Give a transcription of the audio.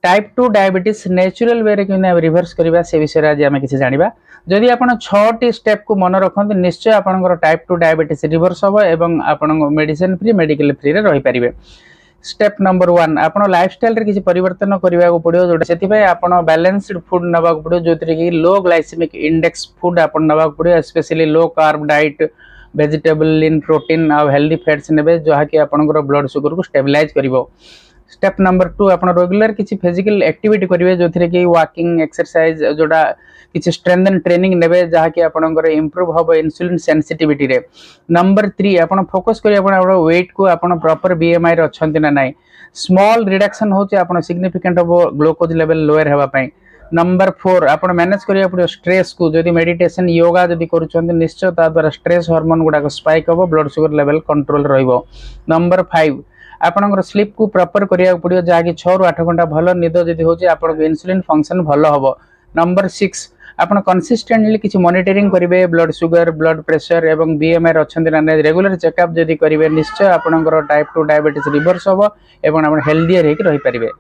Type 2 diabetes natural way reverse करवा से विषय आज आम किसी जाना जदि आप 6टी स्टेप को मन रखते निश्चय आपंकर टाइप 2 डायबिटीज रिवर्स हम और आपण मेडिसिन फ्री मेडिकल फ्री रही पारे। स्टेप नंबर 1 आप लाइफस्टाइल किसी परिवर्तन करने को पड़ो जो आप बैलेंस्ड फूड नवा पड़ो जो कि लो ग्लाइसेमिक इंडेक्स फूड आप नवा पड़ो specially low carb diet vegetable lean protein आ हेल्दी फैट्स ने जहाँकि आपंकर ब्लड सुगर को स्टेबलाइज कर। स्टेप नंबर 2 आप रेगुलर किसी फिजिकल एक्टिविटी करेंगे जो कि वॉकिंग एक्सरसाइज जोड़ा किसी स्ट्रेंथन ट्रेनिंग नेबे जहाँकि आपंकर इम्प्रूव हम इंसुलिन सेंसिटिविटी रे। नंबर 3 आप फोकस करेंगे वेट को आप प्रॉपर बीएमआई रे अच्छे ना ना स्मॉल रिडक्शन हो सिग्निफिकेंट हम ग्लूकोज लेवल लोअर होगापाई। नंबर 4 आप मैनेज करिया पड़ो स्ट्रेस को जदि मेडिटेशन योगा जदि करूछन निश्चय ता द्वारा स्ट्रेस हार्मोन गुडा स्पाइक हम ब्लड सुगर लेवल कंट्रोल रहिबो। नंबर 5 आपनकर स्लीप को प्रॉपर करिया पड़ो जहाँकि 6 ରୁ 8 घंटा भल निद जदि होची आपन इंसुलिन फंक्शन भल हम। नंबर 6 आप कंसिस्टेंटली किसी मॉनिटरिंग करेंगे ब्लड सुगर ब्लड प्रेशर एवं बीएमआई अच्छा ना रेगुलर चेकअप जदि करेंगे निश्चय आपंकर टाइप 2 डायबिटीज रिवर्स हम और हेल्दी रही पारे।